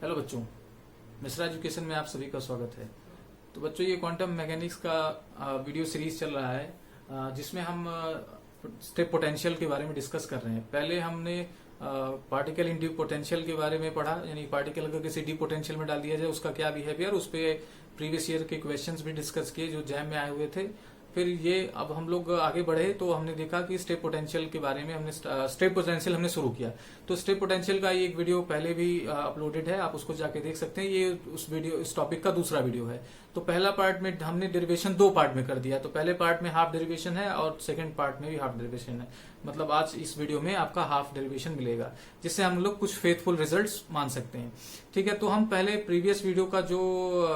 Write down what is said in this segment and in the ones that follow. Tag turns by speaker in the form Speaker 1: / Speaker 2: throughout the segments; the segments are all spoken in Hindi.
Speaker 1: हेलो बच्चों, मिश्रा एजुकेशन में आप सभी का स्वागत है। तो बच्चों, ये क्वांटम मैकेनिक्स का वीडियो सीरीज चल रहा है जिसमें हम स्टेप पोटेंशियल के बारे में डिस्कस कर रहे हैं। पहले हमने पार्टिकल इन डीप पोटेंशियल के बारे में पढ़ा, यानी पार्टिकल अगर किसी डीप पोटेंशियल में डाल दिया जाए उसका क्या बिहेवियर, उस पर प्रीवियस ईयर के क्वेश्चंस भी डिस्कस किए जो जैम में आए हुए थे। फिर ये अब हम लोग आगे बढ़े तो हमने देखा कि स्टेप पोटेंशियल के बारे में स्टेप पोटेंशियल हमने शुरू किया। तो स्टेप पोटेंशियल का एक वीडियो पहले भी अपलोडेड है, आप उसको जाके देख सकते हैं। ये इस टॉपिक का दूसरा वीडियो है। तो पहला पार्ट में हमने डेरिवेशन 2 पार्ट में कर दिया। तो पहले पार्ट में हाफ डेरिवेशन है और सेकंड पार्ट में भी हाफ डेरिवेशन है। मतलब आज इस वीडियो में आपका हाफ डेरिवेशन मिलेगा, जिससे हम लोग कुछ फेथफुल रिजल्ट्स मान सकते हैं। ठीक है, तो हम पहले प्रीवियस वीडियो का जो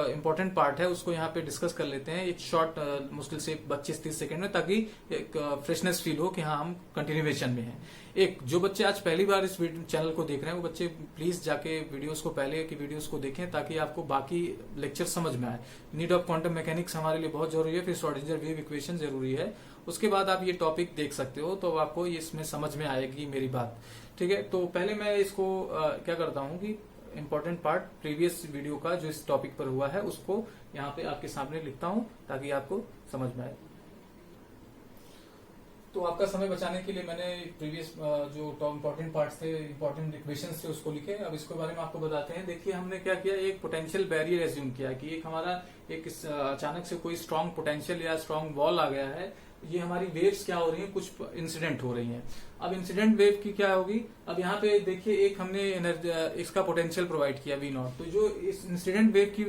Speaker 1: इम्पोर्टेंट पार्ट है उसको यहाँ पे डिस्कस कर लेते हैं एक शॉर्ट मुश्किल से 25-30 सेकंड में, ताकि एक फ्रेशनेस फील हो कि हाँ हम कंटिन्यूएशन में हैं। एक जो बच्चे आज पहली बार इस चैनल को देख रहे हैं वो बच्चे प्लीज जाके वीडियोस को पहले की वीडियोस को देखें, ताकि आपको बाकी लेक्चर समझ में आए। नीड ऑफ क्वांटम मैकेनिक्स हमारे लिए बहुत जरूरी है, फिर श्रोडिंगर वेव इक्वेशन जरूरी है। उसके बाद आप ये टॉपिक देख सकते हो, तो आपको इसमें समझ में आएगी मेरी बात। ठीक है, तो पहले मैं इसको क्या करता हूँ कि इम्पोर्टेंट पार्ट प्रीवियस वीडियो का जो इस टॉपिक पर हुआ है उसको यहाँ पे आपके सामने लिखता हूँ ताकि आपको समझ में आए। तो आपका समय बचाने के लिए मैंने प्रीवियस जो इम्पोर्टेंट पार्ट्स थे, इम्पोर्टेंट इक्वेशंस थे, उसको लिखे। अब इसके बारे में आपको बताते हैं। देखिए, हमने क्या किया, एक पोटेंशियल बैरियर एज्यूम किया कि एक हमारा एक अचानक से कोई स्ट्रांग पोटेंशियल या स्ट्रांग वॉल आ गया है। ये हमारी वेव्स क्या हो रही हैं, कुछ इंसिडेंट हो रही हैं। अब इंसिडेंट वेव की क्या होगी, अब यहाँ पे देखिए एक हमने एनर्जी इसका पोटेंशियल प्रोवाइड किया V0। तो जो इस इंसिडेंट वेव की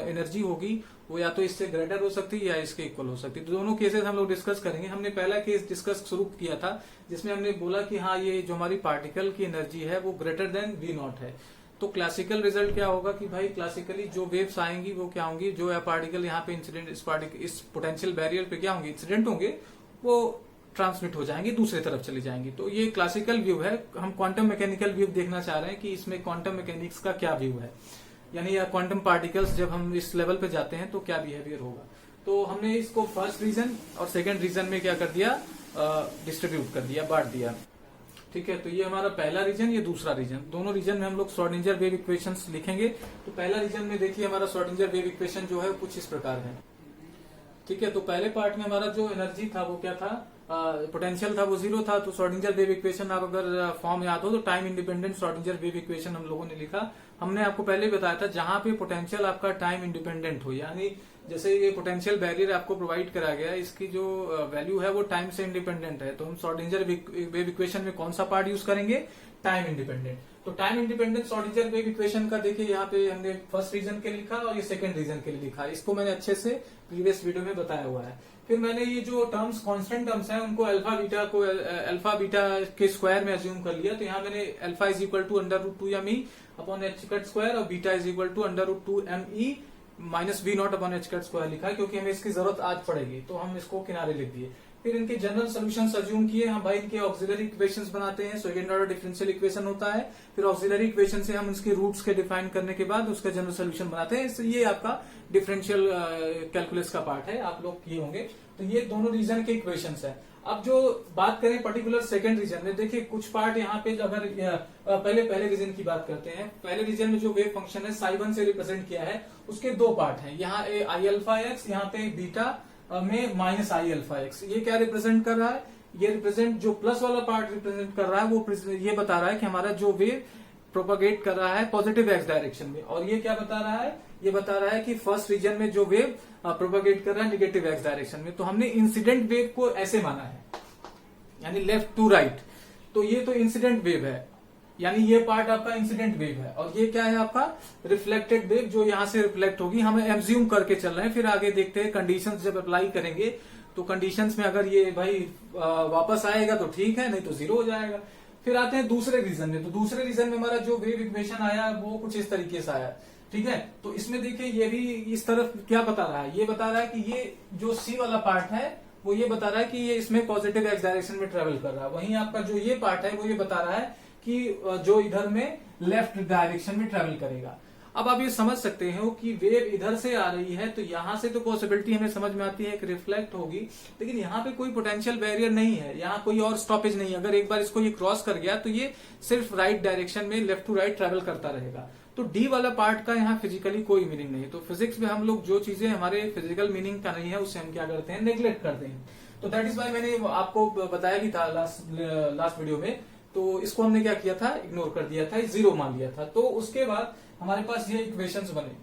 Speaker 1: एनर्जी होगी वो या तो इससे ग्रेटर हो सकती है या इसके इक्वल हो सकती है। तो दोनों केसेस हम लोग डिस्कस करेंगे। हमने पहला केस डिस्कस शुरू किया था जिसमें हमने बोला कि हाँ ये जो हमारी पार्टिकल की एनर्जी है वो ग्रेटर देन V0 है। तो क्लासिकल रिजल्ट क्या होगा कि भाई क्लासिकली जो वेव्स आएंगी वो क्या होंगी, जो पार्टिकल यहाँ पे इंसिडेंट इस पोटेंशियल बैरियर पे क्या होंगे, इंसिडेंट होंगे, वो ट्रांसमिट हो जाएंगे, दूसरी तरफ चली जाएंगी। तो ये क्लासिकल व्यू है। हम क्वांटम मैकेनिकल व्यू देखना चाह रहे हैं कि इसमें क्वांटम मैकेनिक्स का क्या व्यू है, यानी क्वांटम पार्टिकल्स जब हम इस लेवल पे जाते हैं तो क्या बिहेवियर होगा। तो हमने इसको फर्स्ट रीजन और सेकंड रीजन में क्या कर दिया, डिस्ट्रीब्यूट कर दिया, बांट दिया। ठीक है, तो ये हमारा पहला रीजन, ये दूसरा रीजन। दोनों रीजन में हम लोग श्रोडिंगर वेव इक्वेशंस लिखेंगे। तो पहला रीजन में देखिए हमारा श्रोडिंगर वेव इक्वेशन जो है कुछ इस प्रकार है। ठीक है, तो पहले पार्ट में हमारा जो एनर्जी था वो क्या था, पोटेंशियल था वो 0 था। तो श्रोडिंगर वेव इक्वेशन आप अगर फॉर्म याद हो तो time independent Schrodinger wave equation हम लोगों ने लिखा। हमने आपको पहले बताया था जहां पे पोटेंशियल आपका टाइम इंडिपेंडेंट हो, यानी जैसे ये पोटेंशियल बैरियर आपको प्रोवाइड करा गया है, इसकी जो वैल्यू है वो टाइम से इंडिपेंडेंट है। तो हम श्रोडिंगर वेव इक्वेशन में कौन सा पार्ट यूज करेंगे, टाइम इंडिपेंडेंट। तो time independent Schrodinger wave equation का देखिए यहाँ पे हमने फर्स्ट रीजन के लिए लिखा और ये सेकंड रीजन के लिए लिखा। इसको मैंने अच्छे से प्रीवियस वीडियो में बताया हुआ है। फिर मैंने ये जो टर्म्स कांस्टेंट टर्म्स हैं उनको अल्फा बीटा के स्क्वायर में अज्यूम कर लिया। तो यहाँ मैंने alpha is equal to √2m e upon h cut square और beta is equal to √2m e minus V0 upon h cut square लिखा है, क्योंकि हमें इसकी जरूरत आज पड़ेगी। तो हम इसको किनारे लिख दिए। फिर इनके जनरल सोल्यूशंस अज्यूम किए हम भाई, इनके ऑक्सिलरी इक्वेशंस बनाते हैं। सेकंड ऑर्डर डिफरेंशियल इक्वेशन होता है। फिर ऑक्सिलरी इक्वेशन से हम इसके रूट्स के डिफाइन करने के बाद उसका जनरल सोल्यूशन बनाते हैं। ये आपका डिफरेंशियल कैलकुलस का पार्ट है, आप लोग किए होंगे। तो ये दोनों रीजन के इक्वेशंस है। अब जो बात करें पर्टिकुलर सेकंड रीजन में, देखिए कुछ पार्ट यहाँ पे अगर पहले रीजन की बात करते हैं। पहले रीजन में जो वेव फंक्शन है साई1 से रिप्रेजेंट किया है, उसके 2 पार्ट हैं। यहाँ आई अल्फा एक्स, यहाँ पे बीटा में माइनस आई अल्फा एक्स। ये क्या रिप्रेजेंट कर रहा है, ये रिप्रेजेंट जो प्लस वाला पार्ट रिप्रेजेंट कर रहा है वो ये बता रहा है कि हमारा जो वेव प्रोपागेट कर रहा है पॉजिटिव एक्स डायरेक्शन में। और ये क्या बता रहा है, ये बता रहा है कि फर्स्ट रीजन में जो वेव प्रोपागेट कर रहा है नेगेटिव एक्स डायरेक्शन में। तो हमने इंसिडेंट वेव को ऐसे माना है, यानी लेफ्ट टू राइट। तो ये तो इंसिडेंट वेव है, यानी ये पार्ट आपका इंसिडेंट वेव है। और ये क्या है आपका रिफ्लेक्टेड वेव, जो यहां से रिफ्लेक्ट होगी। हम एज्यूम करके चल रहे हैं, फिर आगे देखते हैं कंडीशंस जब अप्लाई करेंगे तो कंडीशंस में अगर ये भाई वापस आएगा तो ठीक है, नहीं तो 0 हो जाएगा। फिर आते हैं दूसरे रीजन में। तो दूसरे रीजन में हमारा जो वेव इक्वेशन आया वो कुछ इस तरीके से आया। ठीक है, तो इसमें देखिए ये भी इस तरफ क्या बता रहा है, ये बता रहा है कि ये जो सी वाला पार्ट है वो ये बता रहा है कि ये इसमें पॉजिटिव एक्स डायरेक्शन में ट्रेवल कर रहा है। वहीं आपका जो ये पार्ट है वो ये बता रहा है कि जो इधर में लेफ्ट डायरेक्शन में ट्रेवल करेगा। अब आप ये समझ सकते हो कि वेव इधर से आ रही है तो यहां से तो पॉसिबिलिटी हमें समझ में आती है कि रिफ्लेक्ट होगी, लेकिन यहाँ पे कोई पोटेंशियल बैरियर नहीं है, यहाँ कोई और स्टॉपेज नहीं है। अगर एक बार इसको ये क्रॉस कर गया तो ये सिर्फ राइट डायरेक्शन में लेफ्ट टू राइट ट्रेवल करता रहेगा। तो डी वाला पार्ट का यहाँ फिजिकली कोई मीनिंग नहीं है। तो फिजिक्स में हम लोग जो चीजें हमारे फिजिकल मीनिंग का नहीं है उससे हम क्या करते हैं, नेग्लेक्ट करते हैं। तो दैट इज वाई मैंने आपको बताया भी था लास्ट वीडियो में। तो इसको हमने क्या किया था, इग्नोर कर दिया था, जीरो मान लिया था। तो उसके बाद हमारे पास ये इक्वेशंस बने।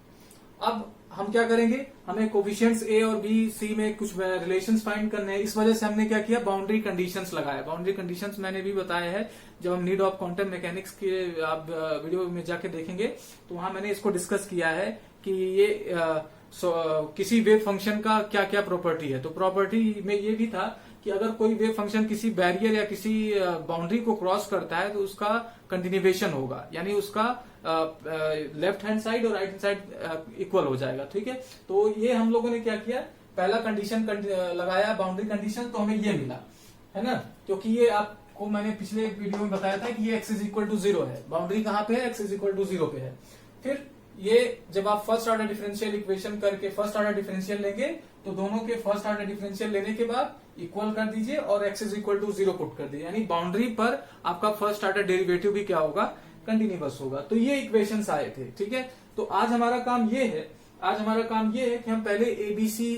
Speaker 1: अब हम क्या करेंगे, हमें कोफिशिएंट्स ए और बी सी में कुछ रिलेशंस फाइंड करने हैं। इस वजह से हमने क्या किया, बाउंड्री कंडीशंस लगाया। बाउंड्री कंडीशंस मैंने भी बताया है, जब हम नीड ऑफ क्वांटम मैकेनिक्स के आप वीडियो में जाके देखेंगे तो वहां मैंने इसको डिस्कस किया है कि ये किसी वेव फंक्शन का क्या क्या प्रॉपर्टी है। तो प्रॉपर्टी में ये भी था कि अगर कोई वेव फंक्शन किसी बैरियर या किसी बाउंड्री को क्रॉस करता है तो उसका कंटिन्यूएशन होगा, यानी उसका लेफ्ट हैंड साइड और राइट हैंड साइड इक्वल हो जाएगा। ठीक है, तो ये हम लोगों ने क्या किया, पहला कंडीशन लगाया बाउंड्री कंडीशन, तो हमें ये मिला है ना। क्योंकि ये आपको मैंने पिछले वीडियो में बताया था कि ये x इज इक्वल टू 0 है। बाउंड्री कहाँ पे है, x इज इक्वल टू 0 पे है। फिर ये जब आप फर्स्ट ऑर्डर डिफरेंशियल इक्वेशन करके फर्स्ट ऑर्डर डिफरेंशियल लेंगे तो दोनों के फर्स्ट ऑर्डर डिफरेंशियल लेने के बाद इक्वल कर दीजिए और x is equal to 0 put कर दीजिए, यानी बाउंड्री पर आपका फर्स्ट ऑर्डर डेरिवेटिव भी क्या होगा, कंटिन्यूअस होगा। तो ये इक्वेशंस आए थे। ठीक है, तो आज हमारा काम ये है, कि हम पहले एबीसी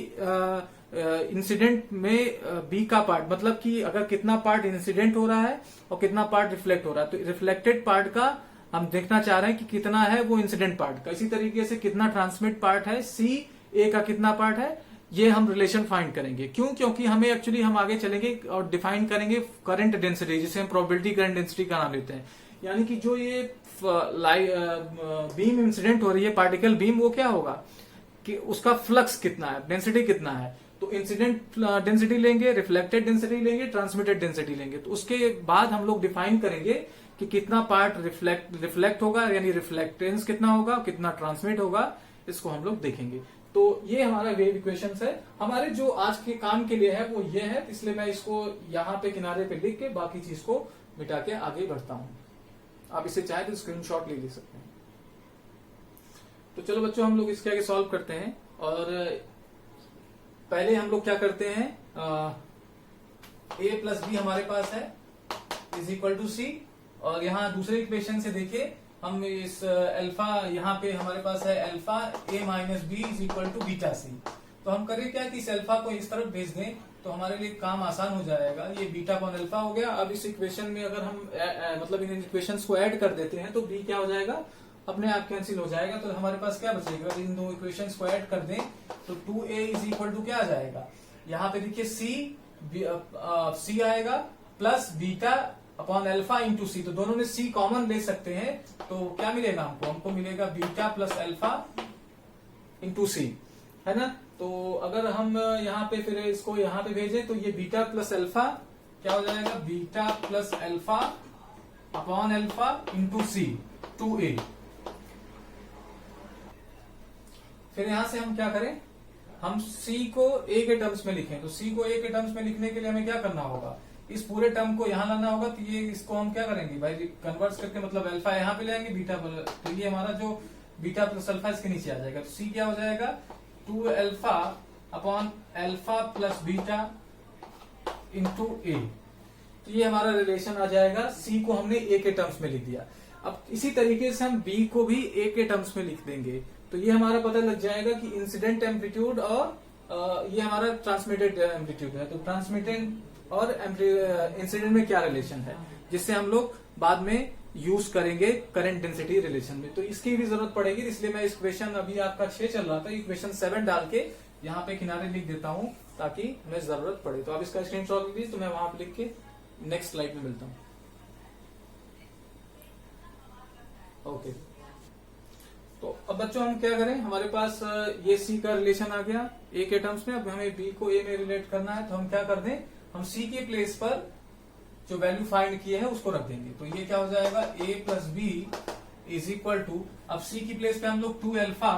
Speaker 1: इंसिडेंट में बी का पार्ट, मतलब कि अगर कितना पार्ट इंसिडेंट हो रहा है और कितना पार्ट रिफ्लेक्ट हो रहा है, तो रिफ्लेक्टेड पार्ट का हम देखना चाह रहे हैं कि कितना है वो इंसिडेंट पार्ट का। इसी तरीके से कितना ट्रांसमिट पार्ट है, सी ए का कितना पार्ट है, ये हम रिलेशन फाइंड करेंगे। क्यों, क्योंकि हमें एक्चुअली हम आगे चलेंगे और डिफाइन करेंगे करंट डेंसिटी, जिसे हम प्रोबेबिलिटी करंट डेंसिटी का नाम लेते हैं। यानी कि जो ये बीम इंसिडेंट हो रही है, पार्टिकल बीम, वो क्या होगा कि उसका फ्लक्स कितना है, डेंसिटी कितना है। तो इंसिडेंट डेंसिटी लेंगे, रिफ्लेक्टेड डेंसिटी लेंगे, ट्रांसमिटेड डेंसिटी लेंगे। तो उसके बाद हम लोग डिफाइन करेंगे कि कितना पार्ट रिफ्लेक्ट होगा, यानी रिफ्लेक्टेंस कितना होगा, कितना ट्रांसमिट होगा, इसको हम लोग देखेंगे। तो ये हमारा वेव इक्वेशंस है। हमारे जो आज के काम के लिए है वो ये है, इसलिए मैं इसको यहाँ पे किनारे पे लिख के बाकी चीज को मिटा के आगे बढ़ता हूँ। आप इसे चाहे तो स्क्रीनशॉट ले सकते हैं। तो चलो बच्चों, हम लोग इसके आगे सॉल्व करते हैं। और पहले हम लोग क्या करते हैं, a प्लस बी हमारे पास है इज इक्वल टू सी, और यहाँ दूसरे इक्वेशन से देखिए हम इस अल्फा, यहाँ पे हमारे पास है alpha a minus B is equal to beta C. तो हम करें क्या कि इस अल्फा को इस तरफ भेज दें तो हमारे लिए काम आसान हो जाएगा। ये बीटा अपॉन अल्फा हो गया। अब इस इक्वेशन में अगर हम मतलब इन इक्वेशंस को ऐड कर देते हैं तो b क्या हो जाएगा, अपने आप कैंसिल हो जाएगा। तो हमारे पास क्या बचेगा, इन दो इक्वेशंस को ऐड कर दें तो 2a इज इक्वल टू क्या आ जाएगा, यहाँ पे देखिए c आएगा plus beta upon alpha into C. तो दोनों में सी कॉमन ले सकते हैं, तो क्या मिलेगा हमको मिलेगा बीटा प्लस अल्फा इंटू सी, है ना। तो अगर हम यहाँ पे फिर इसको यहाँ पे भेजें तो ये बीटा प्लस अल्फा क्या हो जाएगा, beta plus alpha upon alpha into C 2a। फिर यहां से हम क्या करें, हम c को a के टर्म्स में लिखें। तो c को a के टर्म्स में लिखने के लिए हमें क्या करना होगा, इस पूरे टर्म को यहां लाना होगा। तो ये इसको हम क्या करेंगे भाई, कन्वर्ट करके मतलब अल्फा यहां पे ले आएंगे, बीटा, तो ये हमारा जो बीटा प्लस अल्फा इसके नीचे आ जाएगा। तो c क्या हो जाएगा, 2 alpha upon alpha plus beta into a। तो ये हमारा रिलेशन आ जाएगा। c को हमने a के टर्म्स में लिख दिया। अब इसी तरीके से हम b को भी a के टर्म्स में लिख देंगे। तो ये हमारा पता लग जाएगा कि इंसिडेंट एम्पलीट्यूड और ये हमारा ट्रांसमिटेड एम्पलीट्यूड है। तो ट्रांसमिटेड और इंसिडेंट में क्या रिलेशन है, जिससे हम लोग बाद में यूज करेंगे करंट डेंसिटी रिलेशन में। तो इसकी भी जरूरत पड़ेगी, इसलिए मैं इक्वेशन अभी आपका 6 चल रहा था, इक्वेशन 7 डाल के यहाँ पे किनारे लिख देता हूँ ताकि हमें जरूरत पड़े। तो आप इसका स्क्रीनशॉट लीजिए, तो मैं वहां पे लिख के नेक्स्ट स्लाइड में मिलता हूँ। ओके, तो अब बच्चों हम क्या करें, हमारे पास ये सी का रिलेशन आ गया ए के टर्म्स में। अब हमें बी को ए में रिलेट करना है, तो हम क्या कर दें, हम सी के प्लेस पर जो वैल्यू फाइंड किए हैं उसको रख देंगे। तो ये क्या हो जाएगा, a plus B is equal to, अब c की प्लेस पे हम लोग 2 alpha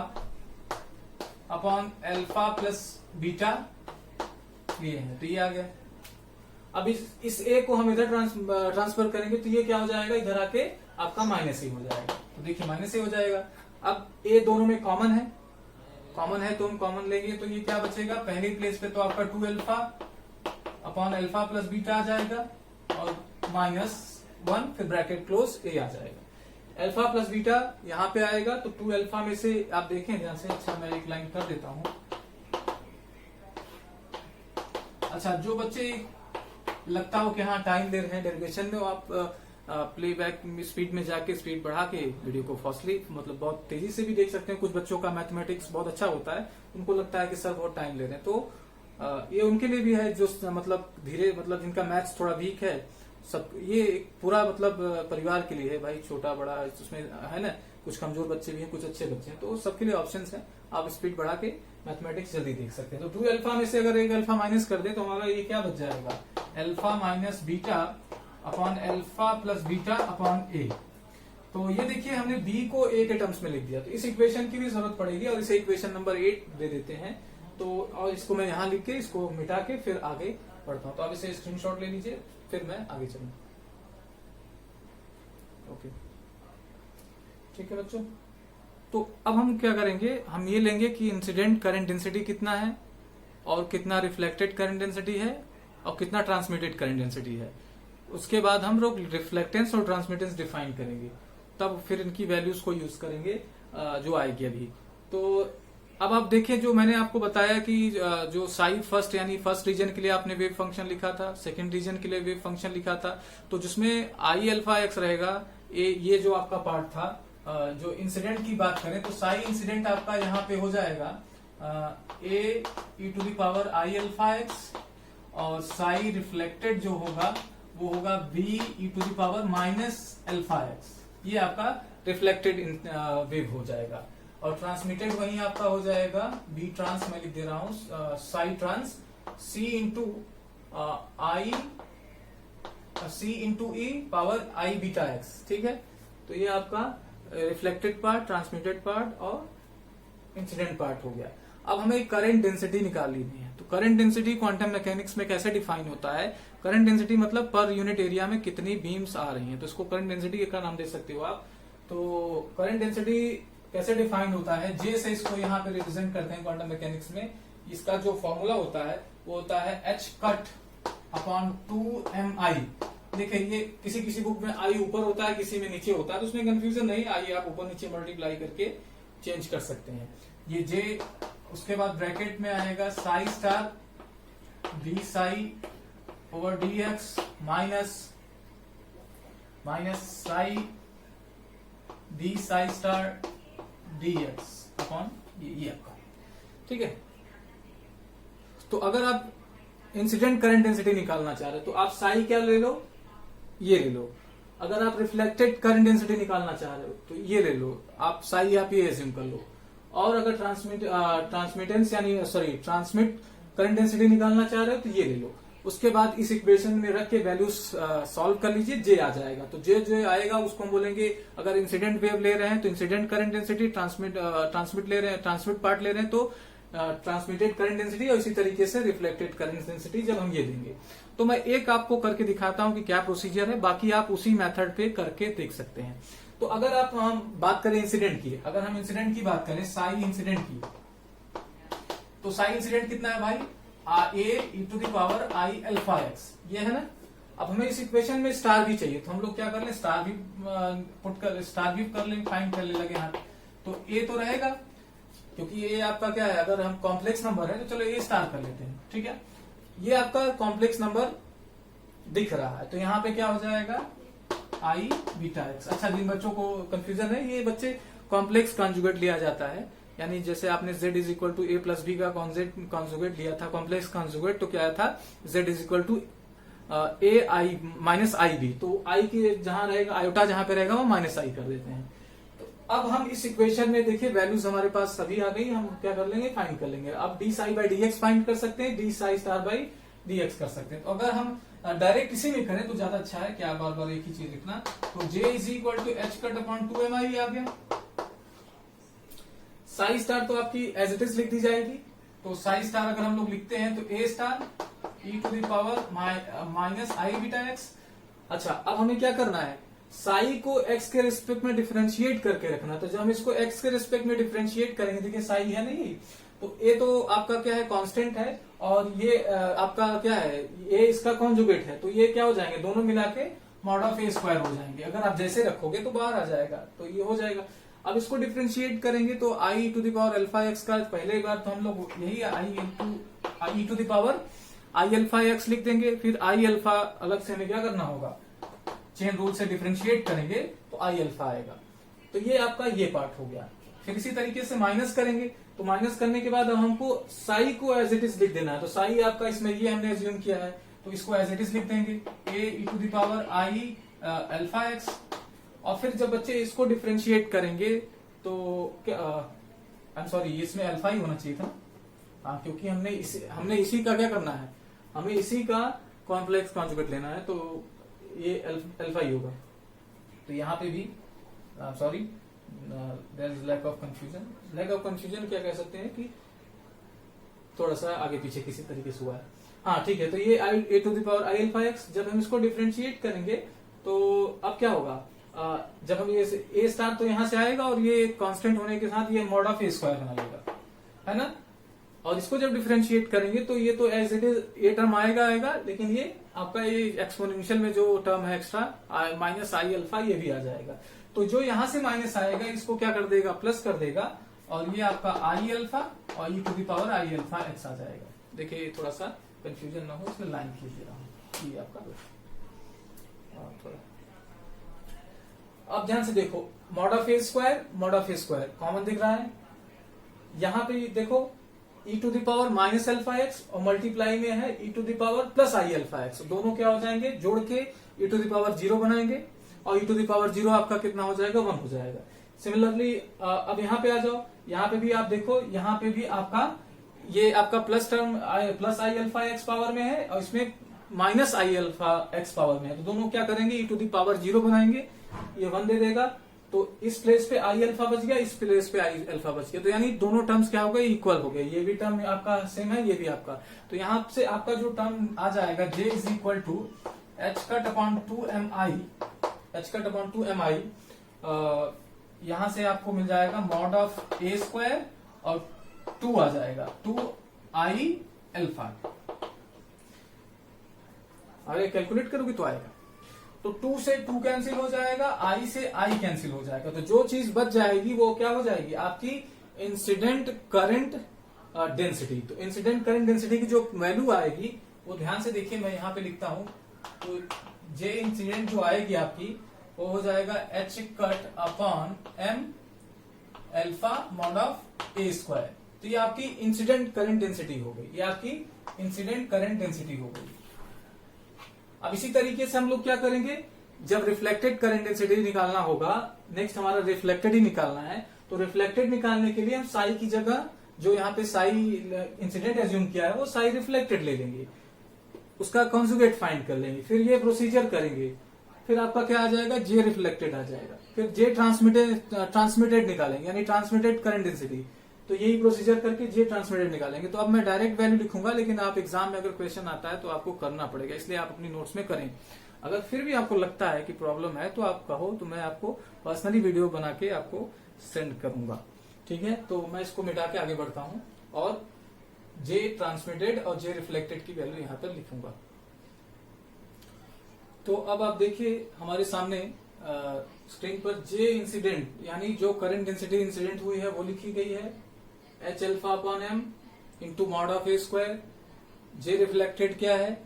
Speaker 1: upon alpha plus beta लिए हैं, तो ये आ गया। अब इस a को हम इधर ट्रांसफर करेंगे तो ये क्या हो जाएगा, इधर आके आपका माइनस ए हो जाएगा। तो देखिए माइनस ए हो जाएगा। अब a दोनों में कॉमन है तो हम कॉमन लेंगे, तो ये क्या बचेगा, पहली प्लेस पे तो आपका 2 alpha upon alpha plus beta आ जाएगा और -1 फिर ब्रैकेट क्लोज a आ जाएगा। अल्फा प्लस बीटा यहाँ पे आएगा, तो 2 अल्फा में से आप देखें ध्यान से, अच्छा मैं एक लाइन कर देता हूं। अच्छा, जो बच्चे लगता हो कि हाँ टाइम दे रहे हैं डेरिवेशन में, वो आप प्लेबैक स्पीड में जाके स्पीड बढ़ा के वीडियो को फास्टली मतलब बहुत तेजी से भी देख सकते हैं। कुछ बच्चों का मैथमेटिक्स बहुत अच्छा होता है, उनको लगता है कि सर बहुत टाइम ले रहे हैं, तो ये उनके लिए भी है जो मतलब धीरे मतलब जिनका मैथ्स थोड़ा वीक है। सब ये पूरा मतलब परिवार के लिए है भाई, छोटा बड़ा उसमें है ना, कुछ कमजोर बच्चे भी हैं, कुछ अच्छे बच्चे हैं, तो सबके लिए ऑप्शंस हैं। आप स्पीड बढ़ा के मैथमेटिक्स जल्दी देख सकते हैं। तो 2 अल्फा में से अगर एक अल्फा माइनस कर दे तो हमारा ये क्या बच जाएगा, alpha minus beta upon alpha plus beta upon A. तो ये देखिए हमने बी को ए के टर्म्स में लिख दिया, तो इस इक्वेशन की भी जरूरत पड़ेगी और इसे इक्वेशन नंबर 8 दे देते हैं। तो और इसको मैं यहां लिख के इसको मिटा के फिर आगे पढ़ता हूं। तो आप इसे स्क्रीनशॉट ले लीजिए, फिर मैं आगे चलूँ। ओके, ठीक है बच्चों। तो अब हम क्या करेंगे, हम ये लेंगे कि इंसिडेंट करंट डेंसिटी कितना है और कितना रिफ्लेक्टेड करंट डेंसिटी है और कितना ट्रांसमिटेड करंट डेंसिटी है। उसके बाद हम लोग रिफ्लेक्टेंस और ट्रांसमिटेंस डिफाइन करेंगे, तब फिर इनकी वैल्यूज को यूज करेंगे जो आएगी अभी। तो अब आप देखिए, जो मैंने आपको बताया कि जो साई फर्स्ट यानी फर्स्ट रीजन के लिए आपने वेव फंक्शन लिखा था, सेकंड रीजन के लिए वेव फंक्शन लिखा था, तो जिसमें आई अल्फा एक्स रहेगा, ये जो आपका पार्ट था। जो इंसिडेंट की बात करें तो साई इंसिडेंट आपका यहाँ पे हो जाएगा A E to the power I alpha x, और साई रिफ्लेक्टेड जो होगा वो होगा B E to the power minus alpha X. ये आपका रिफ्लेक्टेड वेव हो जाएगा। और ट्रांसमिटेड वही आपका हो जाएगा बी ट्रांस, मैं लिख दे रहा हूं साई ट्रांस सी इंटू आई सी इंटू ई पावर आई बीटा एक्स। ठीक है, तो ये आपका रिफ्लेक्टेड पार्ट, ट्रांसमिटेड पार्ट और इंसिडेंट पार्ट हो गया। अब हमें करंट डेंसिटी निकालनी है। तो करंट डेंसिटी क्वांटम मैकेनिक्स में कैसे डिफाइन होता है, करंट डेंसिटी मतलब पर यूनिट एरिया में कितनी बीम्स आ रही हैं, तो इसको करंट डेंसिटी का नाम दे सकते हो आप। तो करंट डेंसिटी कैसे डिफाइन होता है, जे से इसको यहाँ पे रिप्रेजेंट करते हैं क्वांटम मैकेनिक्स में। इसका जो फॉर्मूला होता है वो होता है एच कट अपॉन 2mi। देखिए ये किसी बुक में आई ऊपर होता है, किसी में नीचे होता है, तो उसमें कंफ्यूजन नहीं, आई आप ऊपर नीचे मल्टीप्लाई करके चेंज कर सकते हैं। ये जे, उसके बाद ब्रैकेट में आएगा Sai star D Sai over D x minus psi D Sai star D x upon ये आपका। ठीक है, तो अगर आप इंसिडेंट करंट डेंसिटी निकालना चाह रहे हो तो आप साई क्या ले लो, ये ले लो। अगर आप रिफ्लेक्टेड करंट डेंसिटी निकालना चाह रहे हो तो ये ले लो, आप साई आप ये एज्यूम कर लो। और अगर ट्रांसमिटेंस यानी सॉरी ट्रांसमिट करंट डेंसिटी निकालना चाह रहे हो तो ये ले लो। उसके बाद इस इक्वेशन में रख के वैल्यूज सॉल्व कर लीजिए, जे आ जाएगा। तो जे जो आएगा उसको हम बोलेंगे, अगर इंसिडेंट वेव ले रहे हैं तो इंसिडेंट करंट डेंसिटी, ट्रांसमिट ले रहे हैं, ट्रांसमिट पार्ट ले रहे हैं तो ट्रांसमिटेड करंट डेंसिटी, और इसी तरीके से रिफ्लेक्टेड करंट डेंसिटी जब हम ये देंगे। तो मैं एक आपको करके दिखाता हूं कि क्या प्रोसीजर है, बाकी आप उसी मेथड पे करके देख सकते हैं। तो अगर आप हम बात करें इंसिडेंट की, अगर हम इंसिडेंट की बात करें साई इंसिडेंट की, तो साई इंसिडेंट कितना है भाई, A E to the power I alpha X, ये है ना। अब हमें इस इक्वेशन में स्टार भी चाहिए, तो हम लोग क्या कर लें, स्टार भी कर लें, फाइंड कर ले लगे हाथ। तो ए तो रहेगा, क्योंकि ये आपका क्या है, अगर हम कॉम्प्लेक्स नंबर है तो चलो ए स्टार कर लेते हैं। ठीक है, ये आपका कॉम्प्लेक्स नंबर दिख रहा है, तो यहाँ पे क्या हो जाएगा आई बीटा एक्स। अच्छा, जिन बच्चों को कंफ्यूजन है, ये बच्चे कॉम्प्लेक्स कॉन्जुगेट लिया जाता है, यानी जैसे आपने z is equal to A plus B का कॉन्जुगेट लिया था, कॉम्प्लेक्स कॉन्जुगेट, तो क्या था z is equal to A I minus I B. तो आई की जहां रहेगा, आयोटा जहां पे रहेगा वो माइनस आई कर देते हैं। तो अब हम इस इक्वेशन में देखिए वैल्यूज हमारे पास सभी आ गई, हम क्या कर लेंगे, फाइंड कर लेंगे। अब D psi by D x find कर सकते हैं, D Sai star by D x कर सकते हैं। तो अगर हम डायरेक्ट इसी में करें तो ज्यादा अच्छा है, क्या बार बार एक ही चीज लिखना। तो j is equal to H cut upon 2mi आ गया। साई स्टार तो आपकी एज इट इज लिख दी जाएगी। तो साई स्टार अगर हम लोग लिखते हैं तो A star E to the power minus I beta X. अच्छा, अब हमें क्या करना है, साई को एक्स के रिस्पेक्ट में डिफरेंशिएट करके रखना। तो जब हम इसको एक्स के रिस्पेक्ट में डिफरेंशिएट करेंगे, देखिए साई है नहीं, तो ए तो आपका क्या है, कांस्टेंट है, और ये आपका क्या है, ये इसका कॉन्जुगेट है, तो ये क्या हो जाएंगे, दोनों मिला के मॉड ऑफ ए स्क्वायर हो जाएंगे। अगर आप जैसे रखोगे तो बाहर आ जाएगा, तो ये हो जाएगा। अब इसको डिफ्रेंशिएट करेंगे तो I to the power alpha X का पहले बार तो हम लोग यही I to the power I alpha X लिख देंगे, फिर आई अल्फा अलग से हमें क्या करना होगा, चेन रूल से डिफ्रेंशिएट करेंगे तो आई अल्फा आएगा। तो ये आपका ये पार्ट हो गया। फिर इसी तरीके से माइनस करेंगे, तो माइनस करने के बाद अब हमको साई को एज इट इज लिख देना है। तो साई आपका इसमें ये हमने एज्यूम किया है, तो इसको एज इट इज लिख देंगे A E to the power I alpha x. और फिर जब बच्चे इसको डिफ्रेंशिएट करेंगे तो क्या आई एम सॉरी, इसमें अल्फा ही होना चाहिए था, हाँ, क्योंकि हमने इसी का क्या करना है, हमें इसी का कॉम्प्लेक्स कॉन्जुगेट लेना है, तो ये अल्फा ही होगा। तो यहाँ पे भी sorry there is lack of confusion. Lack of confusion क्या कह सकते हैं कि थोड़ा सा आगे पीछे किसी तरीके से हुआ है। हाँ ठीक है, तो ये I A to the power I alpha X, जब हम इसको डिफ्रेंशिएट करेंगे तो अब क्या होगा, जब हम ये ए स्टार तो यहां से आएगा और ये कांस्टेंट होने के साथ ये मॉड ऑफ ए स्क्वायर बना लेगा, है ना। और इसको जब डिफरेंशिएट करेंगे तो ये तो एज इट इज ये टर्म आएगा, लेकिन ये आपका ये एक्सपोनेंशियल में जो टर्म है एक्स्ट्रा माइनस आई अल्फा ये भी आ जाएगा। तो जो यहां से माइनस आएगा इसको क्या कर देगा, प्लस कर देगा, और ये आपका आई अल्फा और E to the power I alpha X आ जाएगा। देखिए थोड़ा सा कंफ्यूजन ना हो, इसमें लाइन खींच दे रहा हूँ, ये आपका थोड़ा। अब ध्यान से देखो, mod of A square common दिख रहा है। यहां पे देखो e to the power minus alpha x और मल्टीप्लाई में है e to the power plus I alpha x, दोनों क्या हो जाएंगे, जोड़ के e टू द पावर 0 बनाएंगे, और e टू द पावर 0 आपका कितना हो जाएगा, 1 हो जाएगा। सिमिलरली अब यहाँ पे आ जाओ, यहाँ पे भी आप देखो, यहाँ पे भी आपका ये आपका plus term plus I alpha x power में है और इसमें माइनस आई अल्फा एक्स पावर में है, तो दोनों क्या करेंगे, e टू द पावर 0 बनाएंगे, ये 1 दे देगा, तो इस प्लेस पे आई अल्फा बच गया, इस प्लेस पे आई अल्फा बच गया, तो यानी दोनों टर्म्स क्या हो गए, इक्वल हो गए। ये भी टर्म आपका सेम है, ये भी आपका, तो यहाँ से आपका जो टर्म आ जाएगा j is equal to H cut upon 2mi, H cut upon 2mi, यहां से आपको मिल जाएगा मॉड ऑफ ए स्क्वायर और 2 आ जाएगा, 2i अल्फा। अरे कैलकुलेट करोगे तो आएगा, तो 2 से 2 कैंसिल हो जाएगा, i से i कैंसिल हो जाएगा, तो जो चीज बच जाएगी वो क्या हो जाएगी, आपकी इंसिडेंट करंट डेंसिटी। तो इंसिडेंट करंट डेंसिटी की जो वैल्यू आएगी वो ध्यान से देखिए, मैं यहाँ पे लिखता हूं, तो जे इंसिडेंट जो आएगी आपकी वो हो जाएगा h cut upon m alpha mod of A square. तो ये आपकी इंसिडेंट करंट डेंसिटी हो गई, ये आपकी इंसिडेंट करंट डेंसिटी हो गई। अब इसी तरीके से हम लोग क्या करेंगे, जब रिफ्लेक्टेड करंट डेंसिटी निकालना होगा, नेक्स्ट हमारा रिफ्लेक्टेड ही निकालना है, तो रिफ्लेक्टेड निकालने के लिए हम साई की जगह जो यहाँ पे साई इंसिडेंट एज्यूम किया है वो साई रिफ्लेक्टेड ले लेंगे, उसका कॉन्जुगेट फाइंड कर लेंगे, फिर ये प्रोसीजर करेंगे, फिर आपका क्या आ जाएगा, जे रिफ्लेक्टेड आ जाएगा, फिर जे ट्रांसमिटेड निकालेंगे, यानी ट्रांसमिटेड करंट डेंसिटी, तो यही प्रोसीजर करके जे ट्रांसमिटेड निकालेंगे। तो अब मैं डायरेक्ट वैल्यू लिखूंगा, लेकिन आप एग्जाम में अगर क्वेश्चन आता है तो आपको करना पड़ेगा, इसलिए आप अपनी नोट्स में करें। अगर फिर भी आपको लगता है कि प्रॉब्लम है तो आप कहो, तो मैं आपको पर्सनली वीडियो बना के आपको सेंड करूंगा, ठीक है। तो मैं इसको मिटा के आगे बढ़ता हूं और जे ट्रांसमिटेड और जे रिफ्लेक्टेड की वैल्यू यहां पर लिखूंगा। तो अब आप देखिए हमारे सामने स्क्रीन पर जे इंसिडेंट यानी जो करंट डेंसिटी इंसिडेंट हुई है वो लिखी गई है, H alpha upon M into mod of A square. J reflected क्या है,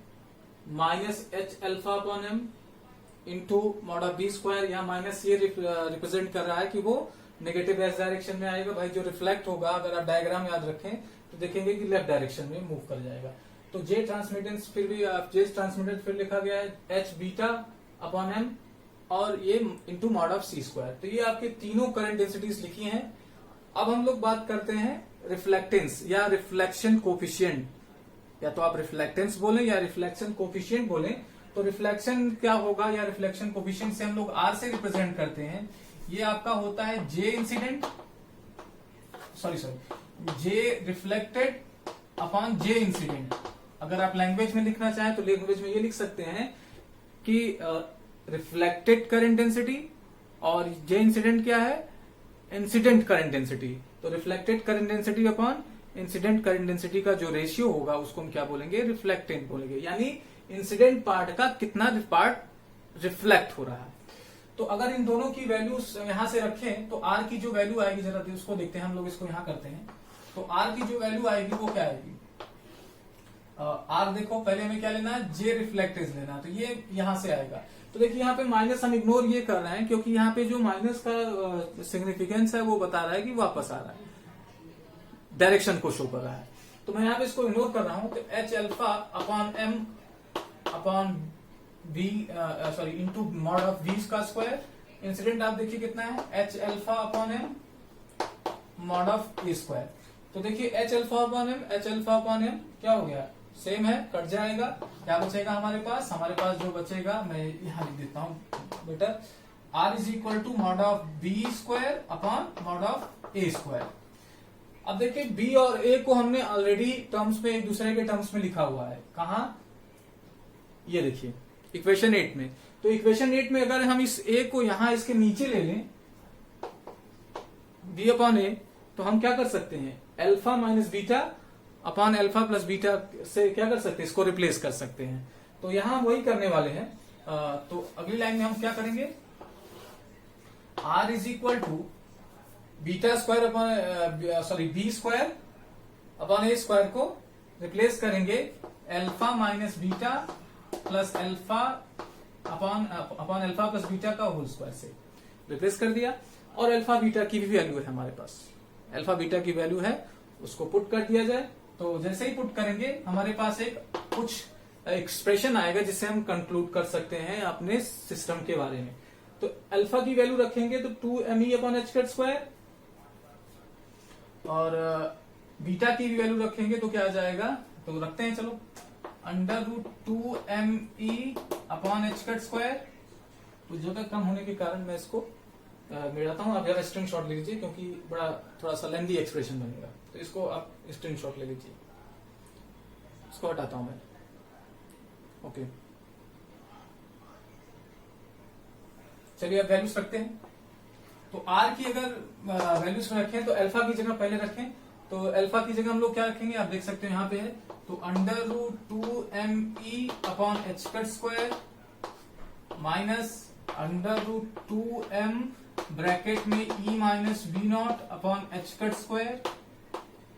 Speaker 1: minus H alpha upon M into mod of B square. यहाँ माइनस ये रिप्रेजेंट कर रहा है कि वो नेगेटिव एस डायरेक्शन में आएगा। भाई जो रिफ्लेक्ट होगा, अगर आप डायग्राम याद रखें तो देखेंगे कि लेफ्ट डायरेक्शन में मूव कर जाएगा। तो जे ट्रांसमिटेंस फिर भी जे ट्रांसमिटेंस फिर लिखा गया है एच बीटा अपॉन एम और ये into mod of C square. तो ये आपके तीनों करंट डेंसिटीज लिखी हैं। अब हम लोग बात करते हैं रिफ्लेक्टेंस या रिफ्लेक्शन कोफिशिएंट, या तो आप रिफ्लेक्टेंस बोलें या रिफ्लेक्शन कोफिशिएंट बोलें। तो रिफ्लेक्शन क्या होगा या रिफ्लेक्शन कोफिशिएंट से हम लोग आर से रिप्रेजेंट करते हैं। ये आपका होता है जे इंसिडेंट, सॉरी जे रिफ्लेक्टेड अपॉन जे इंसिडेंट। अगर आप लैंग्वेज में लिखना चाहें तो लैंग्वेज में ये लिख सकते हैं कि रिफ्लेक्टेड करंट डेंसिटी और जे इंसिडेंट क्या है, इंसिडेंट करंट डेंसिटी। तो reflected current density upon incident current density का जो रेशियो होगा उसको हम क्या बोलेंगे, रिफ्लेक्टेंट बोलेंगे। यानी इंसिडेंट पार्ट का कितना पार्ट रिफ्लेक्ट हो रहा है। तो अगर इन दोनों की वैल्यूज यहां से रखें तो आर की जो वैल्यू आएगी, जरा उसको देखते हैं, हम लोग इसको यहां करते हैं। तो आर की जो वैल्यू आएगी वो क्या आएगी, आर देखो पहले हमें क्या लेना है, जे रिफ्लेक्टेज लेना है, तो ये यहां से आएगा। तो देखिए यहाँ पे माइनस हम इग्नोर ये कर रहे हैं क्योंकि यहाँ पे जो माइनस का सिग्निफिकेंस है वो बता रहा है कि वापस आ रहा है, डायरेक्शन को शो कर रहा है। तो मैं यहाँ पे इसको इग्नोर कर रहा हूं। तो H alpha upon M upon V sorry into mod of V का स्क्वायर, इंसिडेंट आप देखिए कितना है, H alpha upon M mod of A square. तो देखिए H alpha upon M, H alpha upon M क्या हो गया, सेम है, कट जाएगा, क्या बचेगा हमारे पास जो बचेगा मैं यहां लिख देता हूं better, R is equal to mod of B square upon mod of A square. अब देखिए बी और ए को हमने ऑलरेडी टर्म्स में, एक दूसरे के टर्म्स में लिखा हुआ है, कहा, ये देखिए इक्वेशन 8 में। तो इक्वेशन 8 में अगर हम इस ए को यहां इसके नीचे ले लें, बी अपॉन ए, तो हम क्या कर सकते हैं, alpha minus beta upon alpha plus beta से क्या कर सकते हैं, इसको रिप्लेस कर सकते हैं। तो यहां वही करने वाले हैं। तो अगली लाइन में हम क्या करेंगे, R is equal to beta square upon sorry B square upon A square को रिप्लेस करेंगे alpha minus beta plus alpha upon alpha plus beta का होल स्क्वायर से रिप्लेस कर दिया। और अल्फा बीटा की भी वैल्यू है हमारे पास, अल्फा बीटा की वैल्यू है, उसको पुट कर दिया जाए। तो जैसे ही पुट करेंगे हमारे पास एक कुछ एक्सप्रेशन आएगा जिससे हम कंक्लूड कर सकते हैं अपने सिस्टम के बारे में। तो अल्फा की वैल्यू रखेंगे तो 2me upon H cut square, और बीटा की भी वैल्यू रखेंगे तो क्या आ जाएगा, तो रखते हैं चलो, under root 2me upon H cut square. तो जगह कम होने के कारण मैं इसको मिलाता हूं, आप जरा स्क्रीन शॉट ले लीजिए क्योंकि बड़ा थोड़ा सा लेंदी एक्सप्रेशन बनेगा, तो इसको आप स्क्रीन शॉट ले लीजिए, इसको हटाता हूं मैं। ओके चलिए अब वैल्यूज रखते हैं। तो आर की अगर वैल्यूज में रखें तो अल्फा की जगह पहले रखें, तो अल्फा की जगह हम लोग क्या रखेंगे, आप देख सकते हो यहाँ पे है, तो under root 2me upon H cut square minus under root 2m bracket में e minus V not upon H cut square.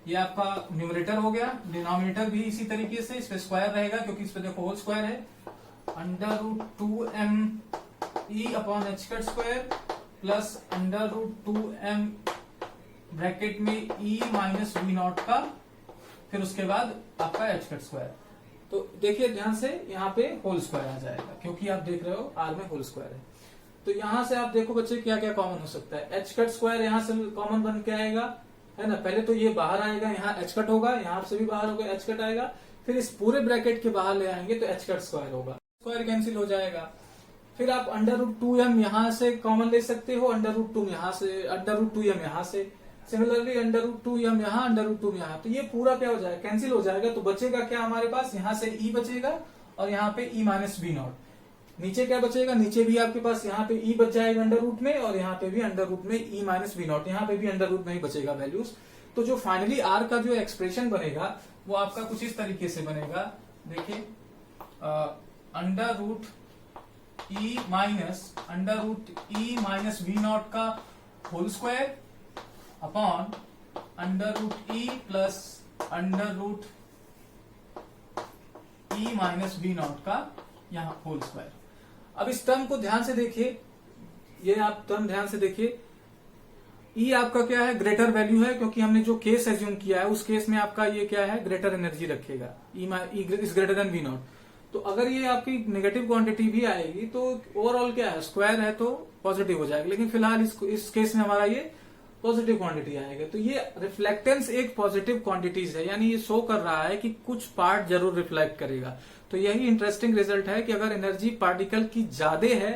Speaker 1: ये आपका न्यूमरेटर हो गया, डिनोमिनेटर भी इसी तरीके से, इस पे स्क्वायर रहेगा क्योंकि इस पे देखो होल स्क्वायर है, under root 2m upon H cut square plus under root 2m bracket में e माइनस वी नॉट का, फिर उसके बाद आपका एच कट स्क्वायर। तो देखिए ध्यान से यहाँ पे होल स्क्वायर आ जाएगा क्योंकि आप देख रहे हो आर में होल स्क्वायर है। तो यहां से आप देखो बच्चे क्या क्या कॉमन हो सकता है, एच कट स्क्वायर यहां से कॉमन बन के आएगा, है ना, पहले तो ये बाहर आएगा, यहाँ एच कट होगा, यहाँ से भी बाहर होगा, एच कट आएगा, फिर इस पूरे ब्रैकेट के बाहर ले आएंगे तो एच कट स्क्वायर होगा, स्क्वायर कैंसिल हो जाएगा। फिर आप अंडर रूट 2m यहां से कॉमन ले सकते हो, अंडर रूट 2 यहां से, अंडर रूट 2m यहां से, सिमिलरली अंडर रूट 2m यहां, अंडर रूट 2 यहां, तो ये पूरा क्या हो जाएगा, कैंसिल हो जाएगा। तो बचेगा क्या हमारे पास, यहां से e बचेगा और यहाँ पे e माइनस वी नॉट, नीचे क्या बचेगा, नीचे भी आपके पास यहाँ पे e बच जाएगा अंडर रूट में, और यहाँ पे भी अंडर रूट में e माइनस वी नॉट, यहाँ पे भी अंडर रूट में ही बचेगा वैल्यूज। तो जो फाइनली आर का जो एक्सप्रेशन बनेगा वो आपका कुछ इस तरीके से बनेगा, देखिए under root e minus V not का whole square upon under root e plus under root e minus V not का यहाँ होल स्क्वायर। अब इस टर्म को ध्यान से देखिए, ये आप टर्म ध्यान से देखिए, E आपका क्या है, ग्रेटर वैल्यू है क्योंकि हमने जो केस एज्यूम किया है उस केस में आपका ये क्या है, ग्रेटर एनर्जी रखेगा, E is greater than V not. तो अगर ये आपकी नेगेटिव क्वांटिटी भी आएगी तो ओवरऑल क्या है, स्क्वायर है तो पॉजिटिव हो जाएगा, लेकिन फिलहाल इस केस में हमारा ये पॉजिटिव क्वांटिटी आएगा। तो ये रिफ्लेक्टेंस एक पॉजिटिव क्वांटिटीज है, यानी ये शो कर रहा है कि कुछ पार्ट जरूर रिफ्लेक्ट करेगा। तो यही इंटरेस्टिंग रिजल्ट है कि अगर एनर्जी पार्टिकल की ज्यादा है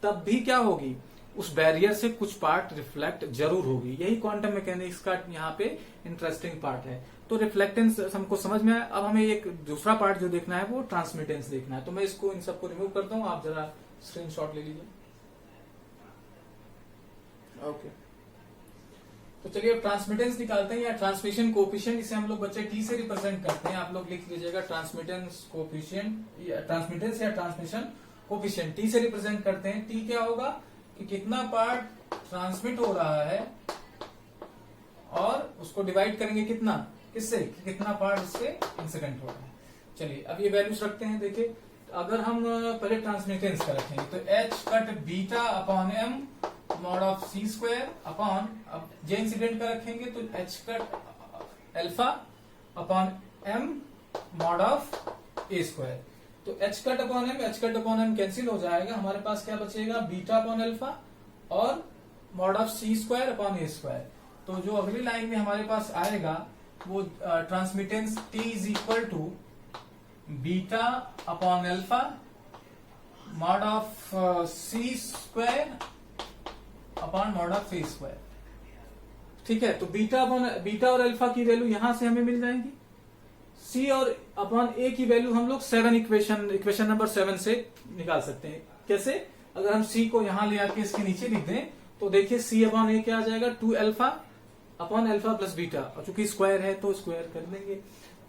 Speaker 1: तब भी क्या होगी, उस बैरियर से कुछ पार्ट रिफ्लेक्ट जरूर होगी। यही क्वांटम मैकेनिक्स का यहाँ पे इंटरेस्टिंग पार्ट है। तो रिफ्लेक्टेंस हमको समझ में आया। अब हमें एक दूसरा पार्ट जो देखना है वो ट्रांसमिटेंस देखना है। तो मैं इसको इन सबको रिमूव करता हूँ, आप जरा स्क्रीनशॉट ले लीजिए। ओके, तो चलिए अब ट्रांसमिटेंस निकालते हैं, या ट्रांसमिशन कोएफिशिएंट, इसे हम लोग बच्चे टी से रिप्रेजेंट करते हैं। आप लोग लिख लीजिएगा ट्रांसमिटेंस कोएफिशिएंट, ट्रांसमिटेंस या ट्रांसमिशन कोफिशिएंट टी से रिप्रेजेंट करते हैं। टी क्या होगा कि कितना पार्ट ट्रांसमिट हो रहा है और उसको डिवाइड करेंगे कितना, किससे, कि कितना पार्ट इससे इंसिडेंट हो रहा है। चलिए अब ये वैल्यूज रखते हैं। देखिए अगर हम पहले ट्रांसमिटेंस का रखेंगे तो H cut beta upon M mod of C square upon, अब जे इंसिडेंट का रखेंगे तो H cut alpha upon M mod of A square. तो H cut upon M cancel हो जाएगा, हमारे पास क्या बचेगा, बीटा अपॉन अल्फा और mod of C square upon A square. तो जो अगली लाइन में हमारे पास आएगा वो transmittance T is equal to beta upon alpha mod of C square upon mod of A square. ठीक है, तो बीटा और अल्फा की वैल्यू यहां से हमें मिल जाएंगी, सी और अपॉन ए की वैल्यू हम लोग इक्वेशन नंबर 7 से निकाल सकते हैं। कैसे, अगर हम सी को यहां ले आके इसके नीचे लिख दें तो देखिए सी अपॉन ए क्या आ जाएगा, 2 alpha upon alpha plus beta, और चूंकि स्क्वायर है तो स्क्वायर कर देंगे।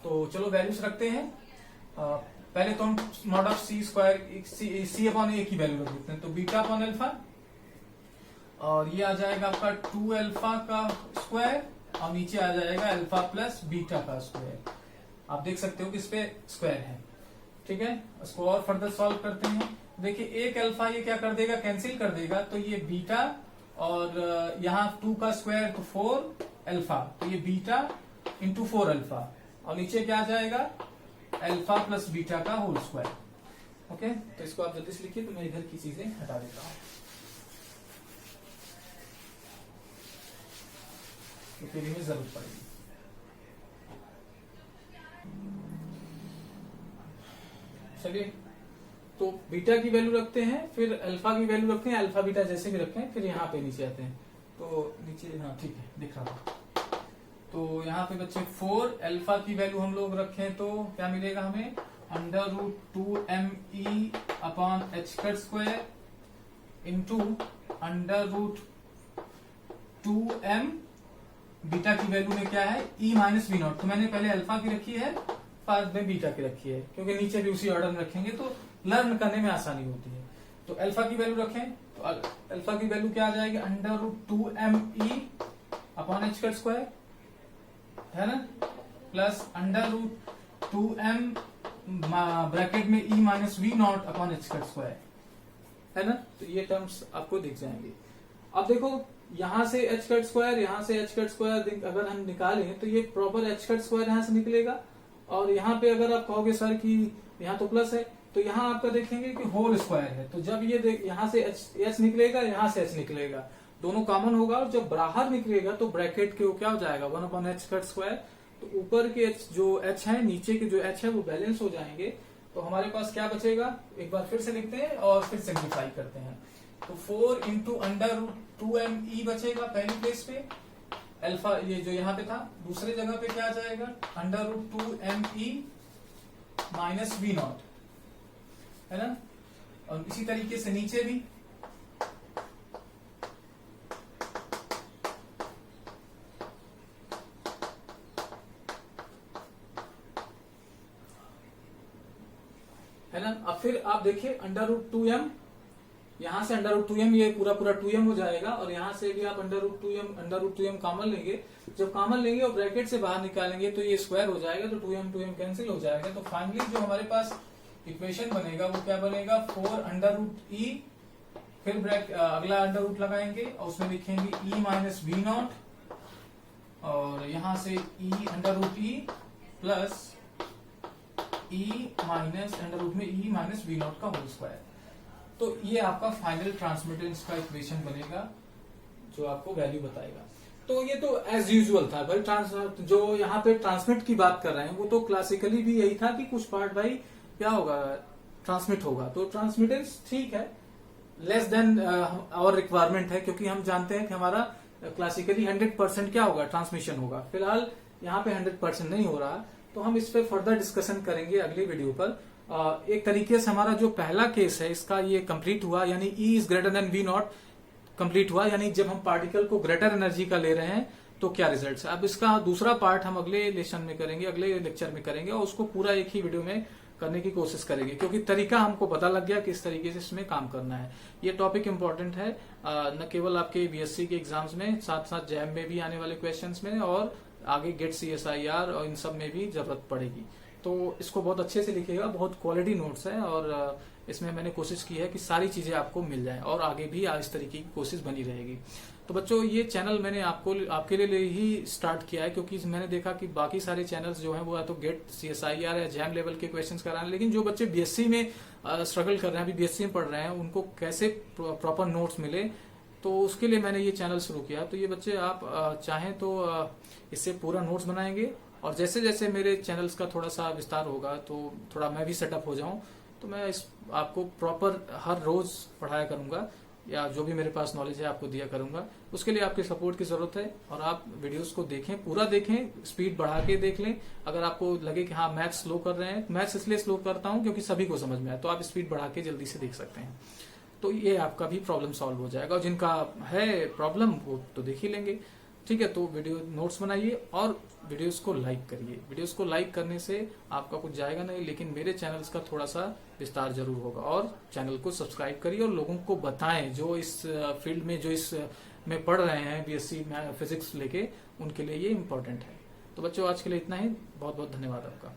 Speaker 1: तो चलो वैल्यूज रखते हैं। पहले तो हम mod of C square C upon A की वैल्यू रख देते हैं, तो बीटा अपॉन अल्फा और ये आ जाएगा आपका 2 अल्फा का स्क्वायर और नीचे आ जाएगा अल्फा प्लस बीटा का स्क्वायर। आप देख सकते हो कि इस पे स्क्वायर है। ठीक है, इसको और फर्दर सॉल्व करते हैं। देखिए एक अल्फा ये क्या कर देगा, कैंसिल कर देगा, तो ये बीटा और यहाँ 2 का स्क्वायर तो 4 अल्फा, तो ये बीटा इंटू 4 अल्फा और नीचे क्या आ जाएगा, अल्फा प्लस बीटा का होल स्क्वायर। ओके, तो इसको आप जल्दी से लिखिए, तो मैं इधर की चीजें हटा देता हूं क्योंकि इनमें जरूरत पड़ेगी। चलिए, तो बीटा की वैल्यू रखते हैं, फिर अल्फा की वैल्यू रखते हैं, अल्फा बीटा जैसे भी रखें, फिर यहाँ पे नीचे आते हैं। तो नीचे, हाँ ठीक है, दिख रहा है। तो यहाँ पे बच्चे 4 अल्फा की वैल्यू हम लोग रखें तो क्या मिलेगा हमें, √2me upon H cut square into √2m beta की वैल्यू में क्या है, e माइनस वी नॉट। तो मैंने पहले अल्फा की रखी है, बाद में बीटा की रखी है, क्योंकि नीचे भी उसी ऑर्डर में रखेंगे तो लर्न करने में आसानी होती है। तो अल्फा की वैल्यू रखें तो अल्फा की वैल्यू क्या आ जाएगी, √2me upon H cut square है ना, प्लस √2m ब्रैकेट में e minus V not upon H cut square है ना। तो ये टर्म्स आपको दिख जाएंगे। अब देखो यहां से एच कट स्क्वायर, यहां से एच कट स्क्वायर अगर हम निकालें तो ये प्रॉपर एच कट स्क्वायर यहां से निकलेगा, और यहाँ पे अगर आप कहोगे सर कि यहाँ तो प्लस है, तो यहाँ आपका देखेंगे कि होल स्क्वायर है। तो जब ये यहाँ से एच निकलेगा, यहाँ से एच निकलेगा, दोनों कॉमन होगा, और जब बाहर निकलेगा तो ब्रैकेट के क्या हो जाएगा, 1 अपॉन एच कट स्क्वायर। तो ऊपर के एच जो एच है, नीचे के जो एच है वो बैलेंस हो जाएंगे। तो हमारे पास क्या बचेगा, एक बार फिर से लिखते हैं और फिर सिंप्लीफाई करते हैं। तो 4 इंटू √2me बचेगा पहली प्लेस पे, अल्फा ये जो यहाँ पे था, दूसरे जगह पे क्या आ जाएगा, √2me माइनस वी नॉट है ना। और इसी तरीके से नीचे भी है ना। अब फिर आप देखिए √2m, यहां से √2m ये पूरा 2m हो जाएगा, और यहां से भी आप √2m कॉमन लेंगे। जब कॉमन लेंगे और ब्रैकेट से बाहर निकालेंगे तो ये स्क्वायर हो जाएगा, तो 2m कैंसिल हो जाएगा। तो फाइनली जो हमारे पास इक्वेशन बनेगा वो क्या बनेगा, 4 √e, फिर अगला अंडर रूट लगाएंगे और उसमें लिखेंगे e माइनस वी नॉट, और यहां से e√e plus e minus under root में e माइनस वी नॉट का होल स्क्वायर। तो ये आपका फाइनल ट्रांसमिटेंस का इक्वेशन बनेगा जो आपको वैल्यू बताएगा। तो ये तो एज यूजुअल था भाई। जो यहाँ पे ट्रांसमिट की बात कर रहे हैं वो तो क्लासिकली भी यही था कि कुछ पार्ट भाई क्या होगा, ट्रांसमिट होगा। तो ट्रांसमिटेंस ठीक है, लेस देन आवर रिक्वायरमेंट है, क्योंकि हम जानते हैं कि हमारा क्लासिकली 100% क्या होगा, ट्रांसमिशन होगा। फिलहाल यहाँ पे 100% नहीं हो रहा, तो हम इस पे फर्दर डिस्कशन करेंगे अगली वीडियो पर। एक तरीके से हमारा जो पहला केस है इसका ये कंप्लीट हुआ, यानी E is greater then V not complete हुआ, यानी जब हम पार्टिकल को ग्रेटर एनर्जी का ले रहे हैं तो क्या रिजल्ट है। अब इसका दूसरा पार्ट हम अगले लेसन में करेंगे, अगले लेक्चर में करेंगे, और उसको पूरा एक ही वीडियो में करने की कोशिश करेंगे, क्योंकि तरीका हमको पता लग गया किस तरीके से इसमें काम करना है। ये टॉपिक इंपॉर्टेंट है न केवल आपके बीएससी के एग्जाम्स में, साथ साथ जैम में भी आने वाले क्वेश्चंस में, और आगे गेट CSIR और इन सब में भी जरूरत पड़ेगी। तो इसको बहुत अच्छे से लिखिएगा, बहुत क्वालिटी नोट्स है, और इसमें मैंने कोशिश की है कि सारी चीजें आपको मिल जाएं, और आगे भी इस तरीके की कोशिश बनी रहेगी। तो बच्चों, ये चैनल मैंने आपके लिए ही स्टार्ट किया है, क्योंकि मैंने देखा कि बाकी सारे चैनल्स जो हैं वो या तो गेट CSIR या जैम लेवल के क्वेश्चंस करा रहे हैं, लेकिन जो बच्चे बीएससी में स्ट्रगल कर रहे हैं, अभी बीएससी में पढ़ रहे हैं, उनको कैसे प्रॉपर नोट्स मिले, तो उसके लिए मैंने ये चैनल शुरू किया। तो ये बच्चे आप चाहें तो इससे पूरा नोट्स बनाएंगे, और जैसे जैसे मेरे चैनल्स का थोड़ा सा विस्तार होगा, तो थोड़ा मैं भी सेटअप हो जाऊं, तो मैं आपको प्रॉपर हर रोज पढ़ाया करूंगा, या जो भी मेरे पास नॉलेज है आपको दिया करूंगा। उसके लिए आपके सपोर्ट की जरूरत है, और आप वीडियोस को देखें, पूरा देखें, स्पीड बढ़ा के देख लें। अगर आपको लगे कि हाँ मैथ्स स्लो कर रहे हैं, मैथ्स इसलिए स्लो करता हूं क्योंकि सभी को समझ में आए, तो आप स्पीड बढ़ा के जल्दी से देख सकते हैं। तो ये आपका भी प्रॉब्लम सॉल्व हो जाएगा, और जिनका है प्रॉब्लम वो तो देख ही लेंगे। ठीक है, तो वीडियो नोट्स बनाइए और वीडियोस को लाइक करिए। वीडियोस को लाइक करने से आपका कुछ जाएगा नहीं, लेकिन मेरे चैनल्स का थोड़ा सा विस्तार जरूर होगा। और चैनल को सब्सक्राइब करिए, और लोगों को बताएं जो इस फील्ड में, जो इस में पढ़ रहे हैं बीएससी फिजिक्स लेके, उनके लिए ये इम्पोर्टेंट है। तो बच्चों, आज के लिए इतना ही। बहुत बहुत धन्यवाद आपका।